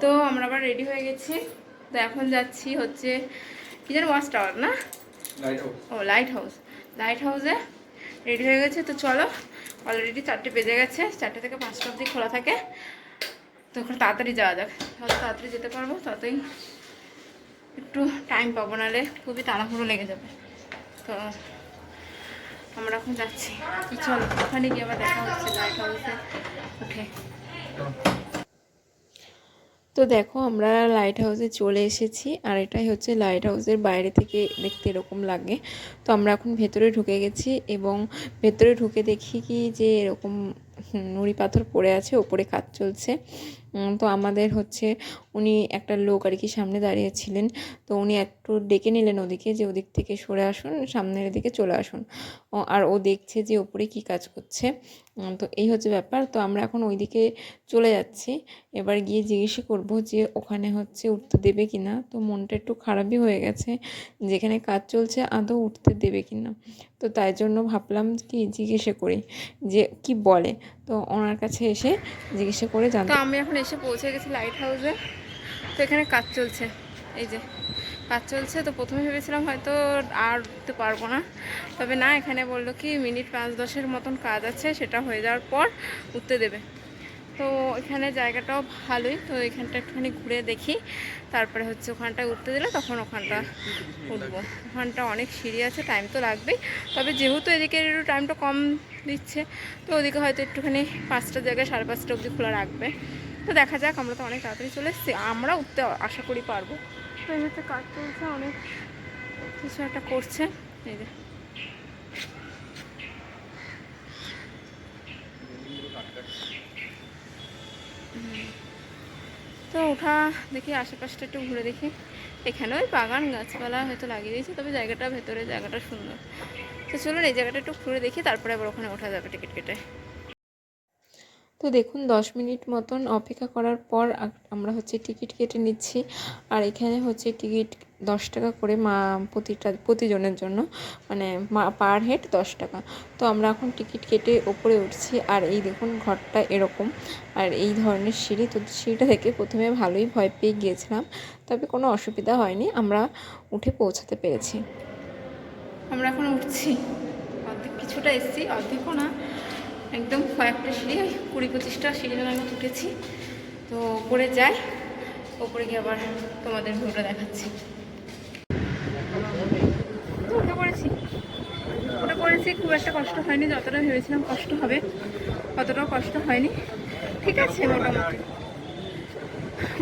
তো আমরা আবার রেডি হয়ে গেছি। তো এখন যাচ্ছি হচ্ছে কি যেন ওয়াচ টাওয়ার না, ও লাইট হাউস। লাইট হাউসে রেডি হয়ে গেছে। তো চলো, অলরেডি 4টে বেজে গেছে। 4টে থেকে 5টা অবধি খোলা থাকে। তো ওখানে তাড়াতাড়ি যাওয়া যাক, যত তাড়াতাড়ি যেতে পারবো ততই একটু টাইম পাবো, নাহলে খুবই তাড়াহুড়ো লেগে যাবে। তো আমরা এখন যাচ্ছি। চলো ওখানে গিয়ে আবার দেখা হচ্ছে লাইট হাউসে উঠে। তো দেখো আমরা লাইট হাউসে চলে এসেছি, আর এটাই হচ্ছে লাইট হাউসের বাইরে থেকে দেখতে এরকম লাগে। তো আমরা এখন ভেতরে ঢুকে গেছি, এবং ভেতরে ঢুকে দেখি কি যে এরকম নুড়ি পাথর পড়ে আছে, ওপরে কাজ চলছে। তো আমাদের হচ্ছে উনি একটা লোক আর কি সামনে দাঁড়িয়েছিলেন, তো উনি একটু ডেকে নিলেন ওদিকে, যে ওদিক থেকে সরে আসুন, সামনের দিকে চলে আসুন। আর ও দেখছে যে ওপরে কি কাজ করছে। তো এই হচ্ছে ব্যাপার। তো আমরা এখন ওইদিকে চলে যাচ্ছি। এবার গিয়ে জিজ্ঞেস করব যে ওখানে হচ্ছে উঠতে দেবে কি না। তো মনটা একটু খারাপই হয়ে গেছে, যেখানে কাজ চলছে আদৌ উঠতে দেবে কি না। তো তাই জন্য ভাবলাম কি জিজ্ঞেসে করি যে কি বলে। তো ওনার কাছে এসে জিজ্ঞাসা করে জানতে। তো আমি এখন এসে পৌঁছে গেছি লাইট হাউসে। তো এখানে কাজ চলছে, এই যে কাজ চলছে। তো প্রথমে ভেবেছিলাম হয়তো আর উঠতে পারবো না, তবে না, এখানে বললো কি মিনিট 5-10 মতন কাজ আছে, সেটা হয়ে যাওয়ার পর উঠতে দেবে। তো এখানে জায়গাটাও ভালোই। তো এখানটা একটুখানি ঘুরে দেখি, তারপরে হচ্ছে ওখানটায় উঠতে দিলে তখন ওখানটা উঠবো। ওখানটা অনেক সিঁড়ি আছে, টাইম তো লাগবেই। তবে যেহেতু এদিকে একটু টাইমটা কম দিচ্ছে, তো ওদিকে হয়তো একটুখানি 5টার জায়গায় 5:30 অবধি খোলা রাখবে। তো দেখা যাক, আমরা তো অনেক তাড়াতাড়ি চলে এসেছি, আমরা উঠতে আশা করি পারবো। তো এই হচ্ছে কাজ চলছে, অনেক কিছু একটা করছে, এই যে। তো ওঠা দেখি, আশেপাশটা একটু ঘুরে দেখি। এখানে ওই বাগান গাছপালা হয়তো লাগিয়ে দিয়েছে, তবে জায়গাটা, ভেতরে জায়গাটা সুন্দর। তো চলুন এই জায়গাটা একটু ঘুরে দেখি, তারপরে আবার ওখানে ওঠা যাবে টিকিট কেটে। তো দেখুন 10 মিনিট মতন অপেক্ষা করার পর আমরা হচ্ছে টিকিট কেটে নিচ্ছি। আর এখানে হচ্ছে টিকিট 10 টাকা করে প্রতিজনের জন্য, মানে পার হেড 10 টাকা। তো আমরা এখন টিকিট কেটে ওপরে উঠছি। আর এই দেখুন ঘরটা এরকম, আর এই ধরনের সিঁড়ি। তো সিঁড়িটা থেকে প্রথমে ভালোই ভয় পেয়ে গিয়েছিলাম, তবে কোনো অসুবিধা হয়নি, আমরা উঠে পৌঁছাতে পেরেছি। আমরা এখন উঠছি, অর্ধেক কিছুটা এসছি, অর্ধেকও না, একদম কয়েকটা সিঁড়ি, 20-25টা সিঁড়ি আমি উঠেছি। তো ওপরে যাই, ওপরে গিয়ে আবার তোমাদের ভিউটা দেখাচ্ছি। তো উঠে পড়েছি, খুব একটা কষ্ট হয়নি, যতটা ভেবেছিলাম কষ্ট হবে অতটাও কষ্ট হয়নি, ঠিক আছে মোটামুটি।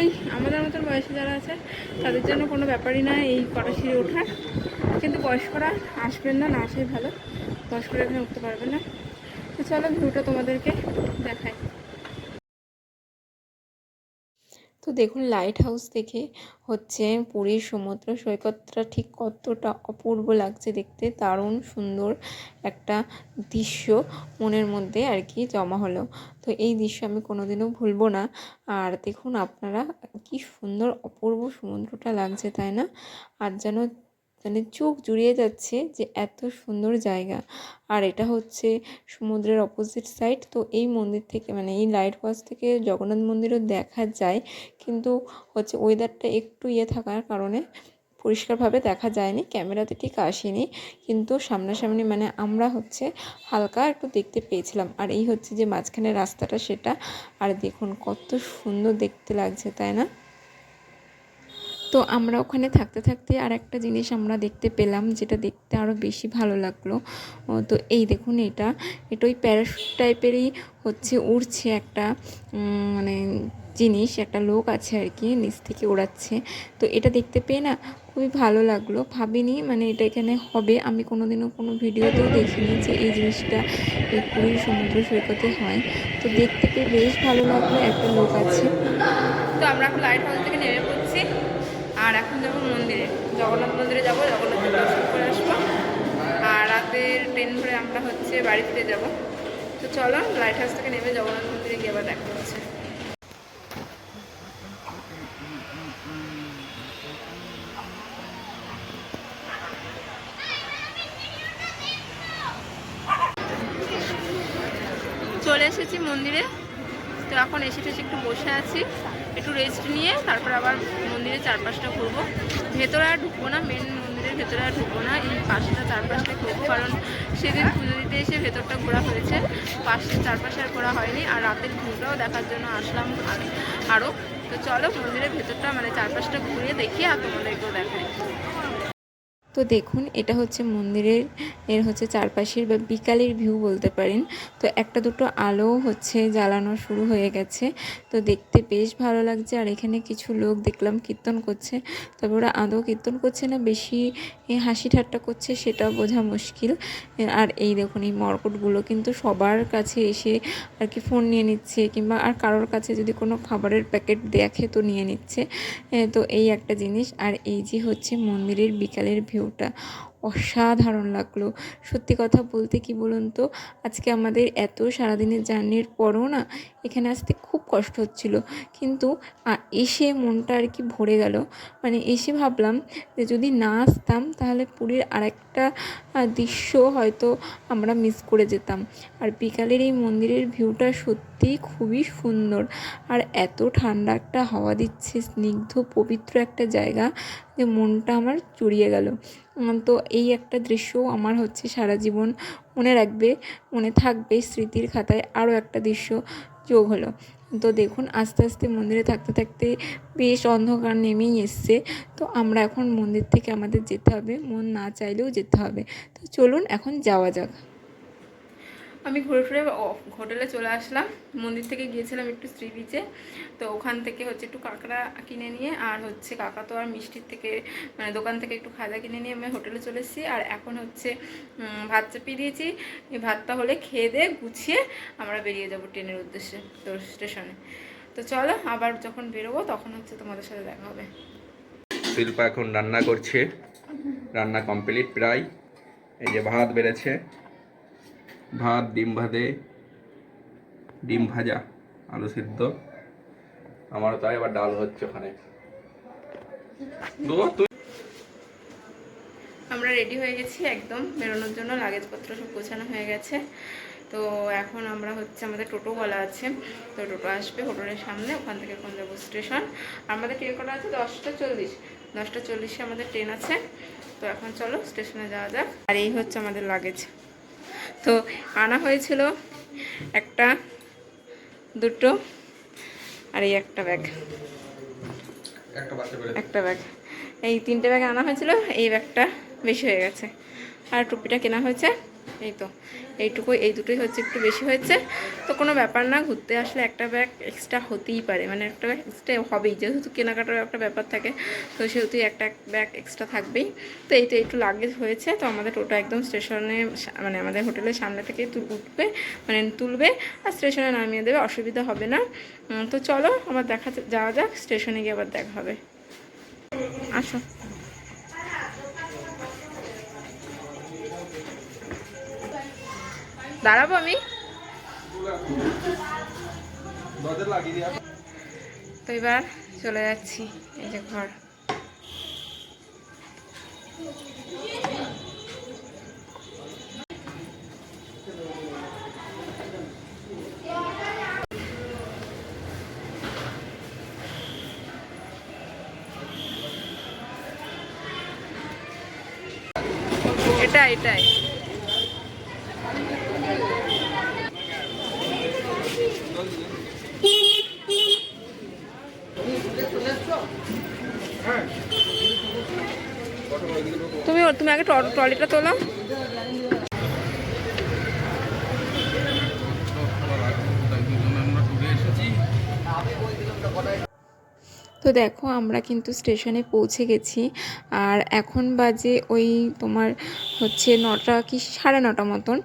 এই আমাদের মতন বয়সে যারা আছে তাদের জন্য কোনো ব্যাপারই না এই কটা সিঁড়ি ওঠার, কিন্তু বয়স্করা আসবেন না, না আসাই ভালো, বয়স্করা এখানে উঠতে পারবেন না। তো চলো ভিউটা তোমাদেরকে দেখাই। তো দেখুন লাইট হাউস থেকে হচ্ছে পুরীর সমুদ্র সৈকতটা ঠিক কতটা অপূর্ব লাগছে দেখতে, দারুণ সুন্দর একটা দৃশ্য মনের মধ্যে আর কি জমা হলো। তো এই দৃশ্য আমি কোনোদিনও ভুলবো না। আর দেখুন আপনারা কি সুন্দর অপূর্ব সমুদ্রটা লাগছে, তাই না? আর যেন মানে চোখ জুড়িয়ে যাচ্ছে যে এত সুন্দর জায়গা। আর এটা হচ্ছে সমুদ্রের অপোজিট সাইড। তো এই মন্দির থেকে, মানে এই লাইট হাউস থেকে জগন্নাথ মন্দিরও দেখা যায়, কিন্তু হচ্ছে ওয়েদারটা একটু থাকার কারণে পরিষ্কারভাবে দেখা যায়নি, ক্যামেরাতে ঠিক আসেনি, কিন্তু সামনাসামনি মানে আমরা হচ্ছে হালকা একটু দেখতে পেয়েছিলাম। আর এই হচ্ছে যে মাঝখানে রাস্তাটা, সেটা। আর দেখুন কত সুন্দর দেখতে লাগছে, তাই না? তো আমরা ওখানে থাকতে থাকতে আর একটা জিনিস আমরা দেখতে পেলাম, যেটা দেখতে আরও বেশি ভালো লাগলো। তো এই দেখুন এটা ওই প্যারাশুট টাইপেরই হচ্ছে উড়ছে একটা মানে জিনিস, একটা লোক আছে আর কি নিচ থেকে ওড়াচ্ছে। তো এটা দেখতে পেয়ে না খুবই ভালো লাগলো, ভাবিনি মানে এটা এখানে হবে, আমি কোনোদিনও কোনো ভিডিওতেও দেখিনি যে এই জিনিসটা এই পুরীর সমুদ্র সৈকতে হয়। তো দেখতে পেয়ে বেশ ভালো লাগলো, একটা লোক আছে। তো আমরা এখন লাইট হাউস থেকে নেমে পড়ছি, আর এখন যাবো মন্দিরে, জগন্নাথ মন্দিরে যাবো, জগন্নাথের দর্শন করে আসবো। আর রাতের ট্রেন ধরে আমরা হচ্ছে বাড়ি ফিরে যাবো। তো চলো লাইট হাউস থেকে নেমে জগন্নাথ মন্দিরে গিয়ে আবার দেখা হচ্ছে। চলে এসেছি মন্দিরে। তো এখন এসে একটু বসে আছি, একটু রেস্ট নিয়ে তারপর আবার মন্দিরের চারপাশটা ঘুরবো। ভেতরে আর ঢুকবো না, মেন মন্দিরের ভেতরে আর ঢুকবো না, এই পাশটা চারপাশটা ঘুরবো, কারণ সেদিন পুজো দিতে এসে ভেতরটা ঘোরা হয়েছে, পাশে চারপাশে আর ঘোরা হয়নি। আর রাতের ভিউটাও দেখার জন্য আসলাম আরও। তো চলো মন্দিরের ভেতরটা মানে চারপাশটা ঘুরিয়ে দেখি আর তোমাদেরকেও দেখাই। তো দেখুন এটা হচ্ছে মন্দিরের হচ্ছে চারপাশের বা বিকালের ভিউ বলতে পারেন। তো একটা দুটো আলো হচ্ছে জ্বালানো শুরু হয়ে গেছে, তো দেখতে বেশ ভালো লাগছে। আর এখানে কিছু লোক দেখলাম কীর্তন করছে, তবে ওরা আদৌ কীর্তন করছে না বেশি হাসি ঠাট্টা করছে সেটা বোঝা মুশকিল। আর এই দেখুন এই মর্কটগুলো কিন্তু সবার কাছে এসে আর কি ফোন নিয়ে নিচ্ছে, কিংবা আর কারোর কাছে যদি কোনো খাবারের প্যাকেট দেখে তো নিয়ে নিচ্ছে। তো এই একটা জিনিস। আর এই যে হচ্ছে মন্দিরের বিকালের ভিউটা অসাধারণ লাগলো। সত্যি কথা বলতে কি বলুন তো, আজকে আমাদের এত সারাদিনের জার্নির পরও না এখানে আসতে খুব কষ্ট হচ্ছিল, কিন্তু এসে মনটা আর কি ভরে গেল। মানে এসে ভাবলাম যে যদি না আসতাম তাহলে পুরীর আরেকটা দৃশ্য হয়তো আমরা মিস করে যেতাম। আর বিকালের এই মন্দিরের ভিউটা সত্যি খুবই সুন্দর, আর এত ঠান্ডা একটা হাওয়া দিচ্ছে, স্নিগ্ধ পবিত্র একটা জায়গা, যে মনটা আমার জুড়িয়ে গেল। তো এই একটা দৃশ্য আমার হচ্ছে সারা জীবন মনে রাখবে, মনে থাকবে স্মৃতির খাতায়। আরও একটা দৃশ্য যোগ হলো। তো দেখুন আস্তে আস্তে মন্দিরে থাকতে থাকতে বেশ অন্ধকার নেমেই এসছে। তো আমরা এখন মন্দির থেকে আমাদের যেতে হবে, মন না চাইলেও যেতে হবে। তো চলুন এখন যাওয়া যাক। আমি ঘুরে ফিরে হোটেলে চলে আসলাম। মন্দির থেকে গিয়েছিলাম একটু সি বিচে, তো ওখান থেকে হচ্ছে একটু কাঁকড়া কিনে নিয়ে, আর হচ্ছে কাকা তো আর মিষ্টির থেকে মানে দোকান থেকে একটু খাজা কিনে নিয়ে আমি হোটেলে চলে এসেছি। আর এখন হচ্ছে ভাত চাপিয়ে দিয়েছি, এই ভাতটা হলে খেয়ে দিয়ে গুছিয়ে আমরা বেরিয়ে যাব ট্রেনের উদ্দেশ্যে, তো স্টেশনে। তো চলো আবার যখন বেরোবো তখন হচ্ছে তোমাদের সাথে দেখা হবে। শিল্পা এখন রান্না করছে, রান্না কমপ্লিট প্রায়। এই যে ভাত বেড়েছে, ভাত, ডিম ভাজা, আলু সিদ্ধ, আমারও তাই। আবার ডাল হচ্ছে ওখানে। আমরা রেডি হয়ে গেছি একদম বেরোনোর জন্য, লাগেজপত্র সব গোছানো হয়ে গেছে। তো এখন আমরা হচ্ছে আমাদের টোটো বলা আছে, তো টোটো আসবে হোটেলের সামনে, ওখান থেকে কোন যাবো স্টেশন। আমাদের ট্রেন কটা আছে 10টা 40 আমাদের ট্রেন আছে। তো এখন চলো স্টেশনে যাওয়া যাক। আর এই হচ্ছে আমাদের লাগেজ। তো আনা হয়েছিল একটা, দুটো, আর এই একটা ব্যাগ, এই 3টে ব্যাগ আনা হয়েছিল। এই ব্যাগটা বেশি হয়ে গেছে, আর টুপিটা কেনা হয়েছে। এই তো এই দুটোই হচ্ছে একটু বেশি হয়েছে। তো কোনো ব্যাপার না, ঘুরতে আসলে একটা ব্যাগ এক্সট্রা হতেই পারে, মানে একটা ব্যাগ এক্সট্রা হবেই, যেহেতু কেনাকাটার একটা ব্যাপার থাকে, তো সেহেতু একটা ব্যাগ এক্সট্রা থাকবেই। তো এইটা একটু লাগেজ হয়েছে। তো আমাদের টোটো একদম স্টেশনে মানে আমাদের হোটেলের সামনে থেকে উঠবে, মানে তুলবে আর স্টেশনে নামিয়ে দেবে, অসুবিধা হবে না। তো চলো আবার যাওয়া যাক, স্টেশনে গিয়ে আবার দেখা হবে। আসো। দাঁড়াবো আমি। তো এবার চলে যাচ্ছি, এই যে ঘর। এটাই তুমি আগে ট্রলিটা তোলো। তো দেখো আমরা কিন্তু স্টেশনে পৌঁছে গেছি, আর এখন বাজে ওই তোমার হচ্ছে 9টা কি 9:30 মতন।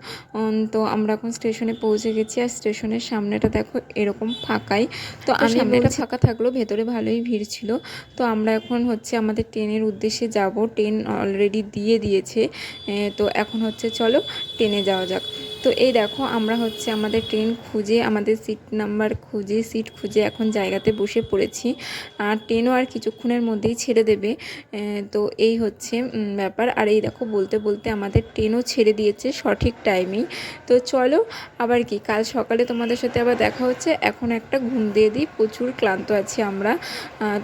তো আমরা এখন স্টেশনে পৌঁছে গেছি, আর স্টেশনের সামনেটা দেখো এরকম ফাঁকাই। তো আমি সামনেটা ফাঁকা থাকলেও ভেতরে ভালোই ভিড় ছিল। তো আমরা এখন হচ্ছে আমাদের ট্রেনের উদ্দেশ্যে যাব, ট্রেন অলরেডি দিয়ে দিয়েছে। তো এখন হচ্ছে চলো ট্রেনে যাওয়া যাক। তো তো এই দেখো আমরা হচ্ছে আমাদের ট্রেন খুঁজে, আমাদের সিট খুঁজে এখন জায়গাতে বসে পড়েছি। আর ট্রেনও আর কিছুক্ষণের মধ্যেই ছেড়ে দেবে। তো এই হচ্ছে ব্যাপার। আর এই দেখো বলতে বলতে আমাদের ট্রেনও ছেড়ে দিয়েছে সঠিক টাইমেই। তো চলো আবার কি, কাল সকালে তোমাদের সাথে আবার দেখা হচ্ছে। এখন একটা ঘুম দিয়ে দিই, প্রচুর ক্লান্ত আছি আমরা।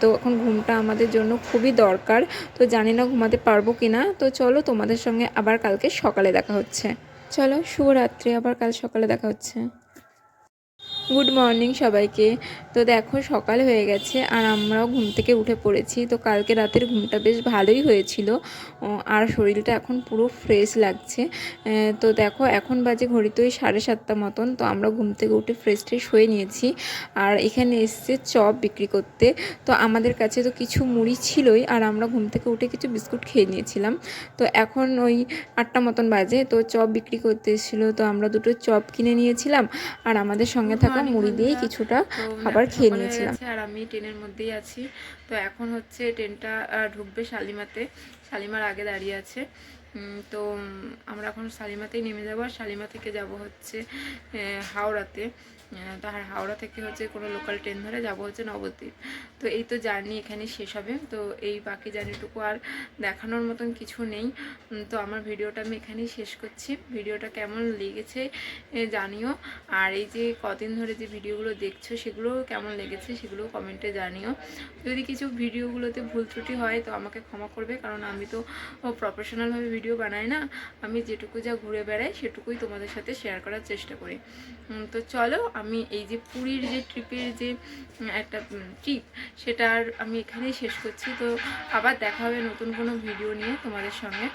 তো এখন ঘুমটা আমাদের জন্য খুবই দরকার। তো জানি না ঘুমাতে পারবো কি না। তো চলো তোমাদের সঙ্গে আবার কালকে সকালে দেখা হচ্ছে। চলো শুভরাত্রি, আবার কাল সকালে দেখা হচ্ছে। গুড মর্নিং সবাইকে। তো দেখো সকাল হয়ে গেছে আর আমরাও ঘুম থেকে উঠে পড়েছি। তো কালকে রাতের ঘুমটা বেশ ভালোই হয়েছিল আর শরীরটা এখন পুরো ফ্রেশ লাগছে। তো দেখো এখন বাজে ঘড়িতে ওই 7:30 মতন। তো আমরা ঘুম থেকে উঠে ফ্রেশ হয়ে নিয়েছি। আর এখানে এসছে চপ বিক্রি করতে। তো আমাদের কাছে তো কিছু মুড়ি ছিলই, আর আমরা ঘুম থেকে উঠে কিছু বিস্কুট খেয়ে নিয়েছিলাম। তো এখন ওই 8টা মতন বাজে। তো চপ বিক্রি করতে এসেছিলো, তো আমরা দুটো চপ কিনে নিয়েছিলাম আর আমাদের সঙ্গে থাকা মুড়ি দিয়েই কিছুটা খাবার খেয়ে নিয়েছিলাম। আর আমি ট্রেনের মধ্যেই আছি। তো এখন হচ্ছে ট্রেনটা ঢুকবে শালিমাতে, শালিমার আগে দাঁড়িয়ে আছে। তো আমরা এখন শালিমাতেই নেমে যাবো। আর শালিমা থেকে যাব হচ্ছে হাওড়াতে। তো হাওড়া থেকে হচ্ছে কোনো লোকাল ট্রেন ধরে যাব হচ্ছে নবদ্বীপ। তো এই তো জার্নি এখানে শেষ হবে। তো এই বাকি জার্নিটুকু আর দেখানোর মতন কিছু নেই। তো আমার ভিডিওটা আমি এখানেই শেষ করছি। ভিডিওটা কেমন লেগেছে জানিও। আর এই যে কদিন ধরে যে ভিডিওগুলো দেখছো সেগুলো কেমন লেগেছে সেগুলো কমেন্টে জানিও। যদি কিছু ভিডিওগুলোতে ভুল ত্রুটি হয় তো আমাকে ক্ষমা করবে, কারণ আমি তো প্রফেশনালভাবে ভিডিও বানাই না। আমি যেটুকু যা ঘুরে বেড়াই সেটুকুই তোমাদের সাথে শেয়ার করার চেষ্টা করি। তো চলো আমি এই যে পুরীর যে ট্রিপের যে একটা ট্রিপ সেটার আমি এখানেই শেষ করছি। তো আবার দেখা হবে নতুন কোনো ভিডিও নিয়ে তোমাদের সঙ্গে।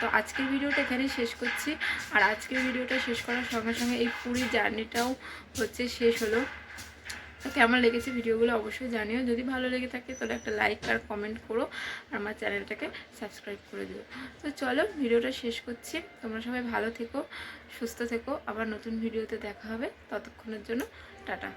তো আজকের ভিডিওটা এখানেই শেষ করছি। আর আজকের ভিডিওটা শেষ করার সঙ্গে সঙ্গে এই পুরীর জার্নিটাও হচ্ছে শেষ হলো। তো কেমন লেগেছে ভিডিওগুলো অবশ্যই জানিও। যদি ভালো লেগে থাকে তাহলে একটা লাইক আর কমেন্ট করো, আর আমার চ্যানেলটাকে সাবস্ক্রাইব করে দিও। তো চলো ভিডিওটা শেষ করছি। তোমরা সবাই ভালো থেকো, সুস্থ থেকো। আবার নতুন ভিডিওতে দেখা হবে। ততক্ষণের জন্য টাটা।